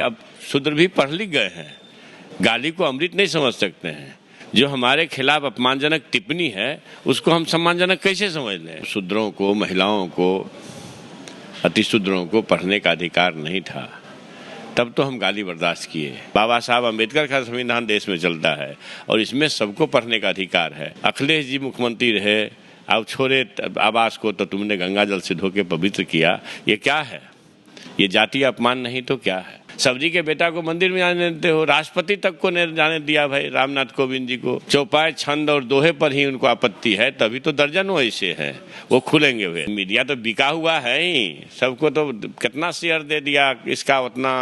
अब शूद्र भी पढ़ लिख गए हैं, गाली को अमृत नहीं समझ सकते हैं। जो हमारे खिलाफ अपमानजनक टिप्पणी है उसको हम सम्मानजनक कैसे समझ लें। शूद्रों को, महिलाओं को, अतिशूद्रों को पढ़ने का अधिकार नहीं था, तब तो हम गाली बर्दाश्त किए। बाबा साहब अम्बेडकर का संविधान देश में चलता है और इसमें सबको पढ़ने का अधिकार है। अखिलेश जी मुख्यमंत्री रहे, अब छोड़े आवास को तो तुमने गंगा जल से धो के पवित्र किया। ये क्या है? ये जातीय अपमान नहीं तो क्या है? सबरी के बेटा को मंदिर में जाने देते हो, राष्ट्रपति तक को नहीं जाने दिया भाई रामनाथ कोविंद जी को। चौपाई, छंद और दोहे पर ही उनको आपत्ति है, तभी तो दर्जनों ऐसे हैं वो खुलेंगे हुए। मीडिया तो बिका हुआ है ही, सबको तो कितना शेयर दे दिया, इसका उतना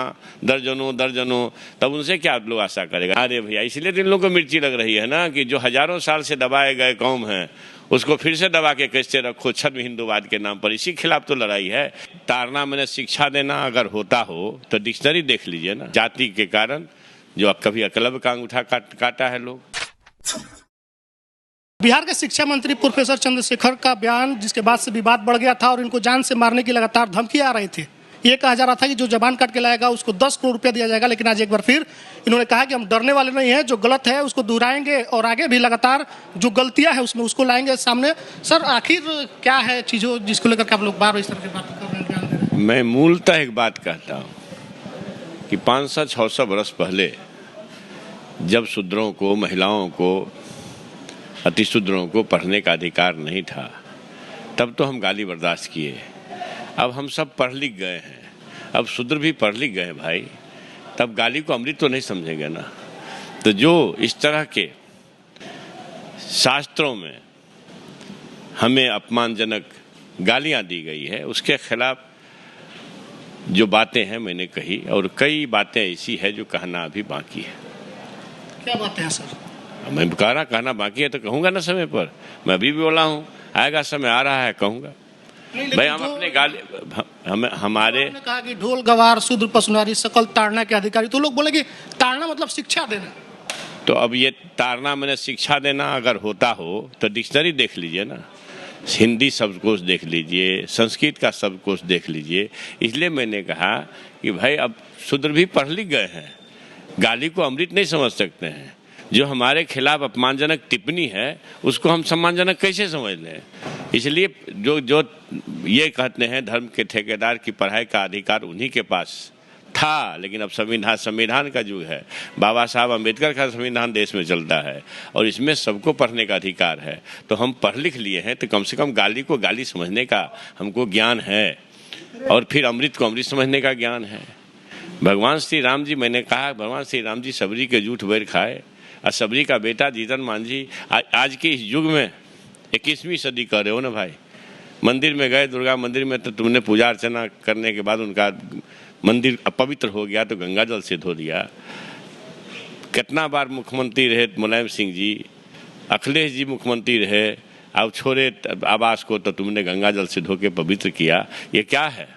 दर्जनों, तब उनसे क्या लोग आशा करेगा। अरे भैया, इसलिए तो इन लोगों को मिर्ची लग रही है ना कि जो हजारों साल से दबाए गए कौम है उसको फिर से दबा के कैसे रखो छद्म हिंदूवाद के नाम पर। इसी खिलाफ तो लड़ाई है। ताड़ना मैंने शिक्षा देना अगर होता हो तो डिक्शनरी देख लीजिए ना। जाति के कारण जो कभी एकलव्य का अंगूठा काटा है लोग। बिहार के शिक्षा मंत्री प्रोफेसर चंद्रशेखर का बयान, जिसके बाद से विवाद बढ़ गया था और इनको जान से मारने की लगातार धमकी आ रही थी। ये कहा जा रहा था कि जो जबान काट के लाएगा उसको 10 करोड़ रुपया दिया जाएगा, लेकिन आज एक बार फिर इन्होंने कहा कि हम डरने वाले नहीं हैं, जो गलत है उसको दोहराएंगे और आगे भी लगातार जो गलतियां हैं उसमें उसको लाएंगे सामने। सर, आखिर क्या है चीज़ों जिसको लेकर के आप लोग बार इस तरह की बात कर रहे हैं? मैं मूलतः एक बात कहता हूँ कि 500-600 बरस पहले जब शूद्रों को, महिलाओं को, अतिशूद्रों को पढ़ने का अधिकार नहीं था, तब तो हम गाली बर्दाश्त किए। अब हम सब पढ़ लिख गए हैं, अब शूद्र भी पढ़ लिख गए भाई, तब गाली को अमृत तो नहीं समझेंगे ना। तो जो इस तरह के शास्त्रों में हमें अपमानजनक गालियां दी गई है उसके खिलाफ जो बातें हैं मैंने कही, और कई बातें ऐसी है जो कहना अभी बाकी है। क्या बातें हैं सर? मैं कहना बाकी है तो कहूँगा ना समय पर। मैं अभी भी बोला हूँ, आएगा समय आ रहा है कहूँगा भाई। हम अपने गाली हमारे कहा कि ढोल गवार शूद्र पशुनारी सकल ताड़ना के अधिकारी, तो लोग बोले कि ताड़ना मतलब शिक्षा देना। तो अब ये ताड़ना मैंने शिक्षा देना अगर होता हो तो डिक्शनरी देख लीजिए ना, हिंदी शब्दकोश देख लीजिए, संस्कृत का शब्दकोश देख लीजिए। इसलिए मैंने कहा कि भाई अब शूद्र भी पढ़ लिख गए हैं, गाली को अमृत नहीं समझ सकते हैं। जो हमारे खिलाफ अपमानजनक टिप्पणी है उसको हम सम्मानजनक कैसे समझ लें। इसलिए जो ये कहते हैं धर्म के ठेकेदार की पढ़ाई का अधिकार उन्हीं के पास था, लेकिन अब संविधान का युग है। बाबा साहब अम्बेडकर का संविधान देश में चलता है और इसमें सबको पढ़ने का अधिकार है। तो हम पढ़ लिख लिए हैं तो कम से कम गाली को गाली समझने का हमको ज्ञान है, और फिर अमृत को अमृत समझने का ज्ञान है। भगवान श्री राम जी, मैंने कहा भगवान श्री राम जी सबरी के जूठ बैर खाए, और सबरी का बेटा जीतन मांझी आज के इस युग में 21वीं सदी कर रहे हो ना भाई। मंदिर में गए, दुर्गा मंदिर में, तो तुमने पूजा अर्चना करने के बाद उनका मंदिर अपवित्र हो गया तो गंगा जल से धो दिया। कितना बार मुख्यमंत्री रहे मुलायम सिंह जी, अखिलेश जी मुख्यमंत्री रहे, अब छोड़े आवास को तो तुमने गंगा जल से धो के पवित्र किया। ये क्या है?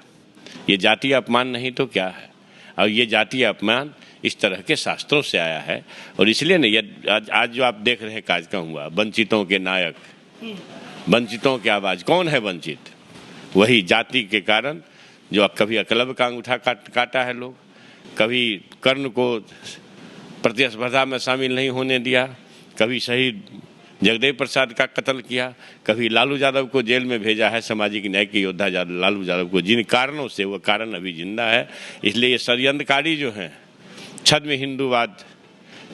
ये जातीय अपमान नहीं तो क्या है? और ये जातीय अपमान इस तरह के शास्त्रों से आया है। और इसलिए नहीं, आज जो आप देख रहे हैं कार्यक्रम हुआ, वंचितों के नायक, वंचितों की आवाज, कौन है वंचित? वही जाति के कारण जो कभी एकलव्य का अंगूठा काटा है लोग, कभी कर्ण को प्रतिस्पर्धा में शामिल नहीं होने दिया, कभी शहीद जगदेव प्रसाद का कत्ल किया, कभी लालू यादव को जेल में भेजा है, सामाजिक न्याय के योद्धा लालू यादव को, जिन कारणों से वो कारण अभी जिंदा है। इसलिए ये षड्यंत्रकारी जो हैं, छद्म हिंदूवाद,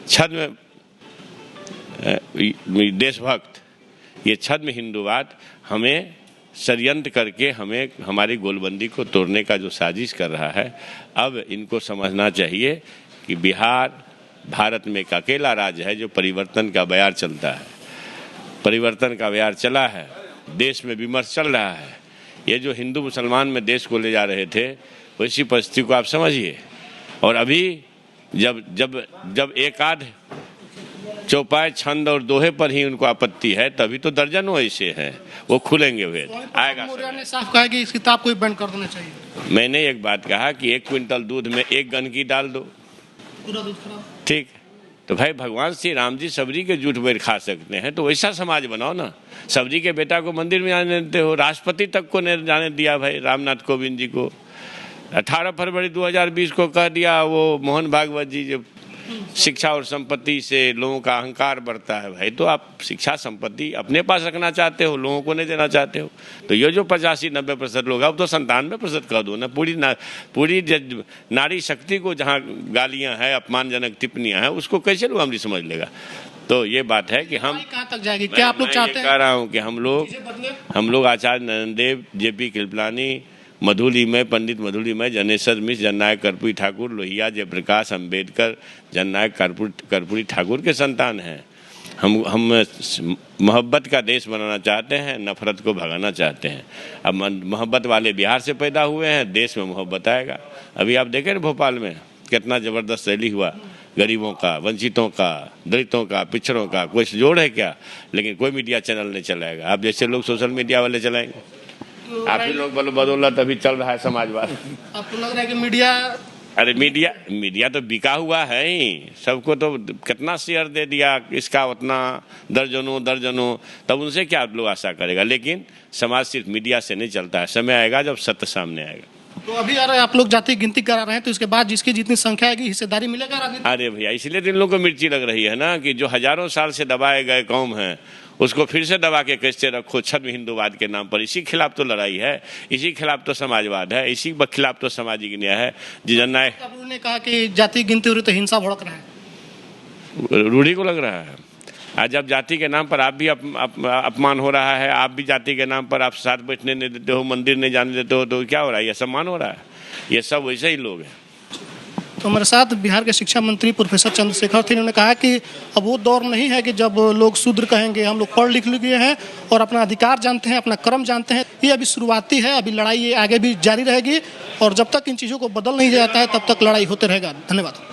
छद्म देशभक्त, ये छद्म हिंदूवाद हमें षड्यंत्र करके हमें हमारी गोलबंदी को तोड़ने का जो साजिश कर रहा है। अब इनको समझना चाहिए कि बिहार भारत में एक अकेला राज्य है जो परिवर्तन का बयार चलता है, परिवर्तन का बयार चला है, देश में विमर्श चल रहा है। ये जो हिंदू मुसलमान में देश को ले जा रहे थे वैसी परिस्थिति को आप समझिए। और अभी जब एक आध चौपाई, छंद और दोहे पर ही उनको आपत्ति है, तभी तो दर्जनों ऐसे हैं वो खुलेंगे हुए। आएगा मौर्य ने साफ कहा कि इस किताब को बैन कर देना चाहिए। मैंने एक बात कहा कि 1 क्विंटल दूध में 1 गंदगी डाल दो, पूरा दूध खराब। ठीक। तो भाई भगवान श्री राम जी सबरी के जूठ बैर खा सकते हैं, तो वैसा समाज बनाओ ना। सबरी के बेटा को मंदिर में जाने देते हो, राष्ट्रपति तक को नहीं जाने दिया भाई रामनाथ कोविंद जी को। 18 फरवरी 2020 को कह दिया वो मोहन भागवत जी, जो शिक्षा और संपत्ति से लोगों का अहंकार बढ़ता है। भाई तो आप शिक्षा संपत्ति अपने पास रखना चाहते हो, लोगों को नहीं देना चाहते हो, तो ये जो 85-90% लोग हैं, अब तो 97% कर दो ना। पूरी नारी शक्ति को जहाँ गालियाँ हैं, अपमानजनक टिप्पणियाँ हैं, उसको कैसे लोग अमली समझ लेगा। तो ये बात है कि हम कहाँ तक जाएगी, क्या आप लोग चाहते हैं? कह रहा हूँ कि हम लोग आचार्य नरेंद्र देव, JP कृपलानी, मधुलिमय, पंडित मधुलिमय, जनेश्वर मिश्र, जननायक कर्पूरी ठाकुर, लोहिया जयप्रकाश, अंबेडकर, जननायक कर्पूरी ठाकुर के संतान हैं। हम मोहब्बत का देश बनाना चाहते हैं, नफरत को भगाना चाहते हैं। अब मोहब्बत वाले बिहार से पैदा हुए हैं, देश में मोहब्बत आएगा। अभी आप देखें ना भोपाल में कितना ज़बरदस्त रैली हुआ, गरीबों का, वंचितों का, दलितों का, पिछड़ों का, कोई जोड़ है क्या? लेकिन कोई मीडिया चैनल नहीं चलाएगा। आप जैसे लोग सोशल मीडिया वाले चलाएंगे, आप ही लोग बदौलत अभी चल रहा है समाजवाद। आपको लग रहा है कि मीडिया, अरे मीडिया तो बिका हुआ है ही, सबको तो कितना शेयर दे दिया, इसका उतना दर्जनों, तब उनसे क्या आप लोग आशा करेगा। लेकिन समाज सिर्फ मीडिया से नहीं चलता है, समय आएगा जब सत्य सामने आएगा। तो अभी अरे आप लोग जाति गिनती करा रहे हैं, तो इसके बाद जिसकी जितनी संख्या आएगी हिस्सेदारी मिलेगा राजनीति? अरे भैया, इसलिए तो इन लोगों को मिर्ची लग रही है ना, कि जो हजारों साल से दबाए गए कौम हैं, उसको फिर से दबा के कैसे रखो छद्म हिंदूवाद के नाम पर। इसी खिलाफ तो लड़ाई है, इसी खिलाफ तो समाजवाद है, इसी खिलाफ तो सामाजिक न्याय है। जननायक उन्होंने कहा कि जाति गिनती हो रही तो हिंसा भड़क रहा है, रूढ़ी को लग रहा है। आज जब जाति के नाम पर आप भी अपमान हो रहा है, आप भी जाति के नाम पर आप साथ बैठने नहीं देते हो, मंदिर नहीं जाने देते हो, तो क्या हो रहा है? यह सम्मान हो रहा है। ये सब वैसे ही लोग हैं। तो हमारे साथ बिहार के शिक्षा मंत्री प्रोफेसर चंद्रशेखर थे। उन्होंने कहा कि अब वो दौर नहीं है कि जब लोग शूद्र कहेंगे, हम लोग पढ़ लिख लिए हैं और अपना अधिकार जानते हैं, अपना कर्म जानते हैं। ये अभी शुरुआती है, अभी लड़ाई ये आगे भी जारी रहेगी और जब तक इन चीज़ों को बदल नहीं जाता है तब तक लड़ाई होते रहेगा। धन्यवाद।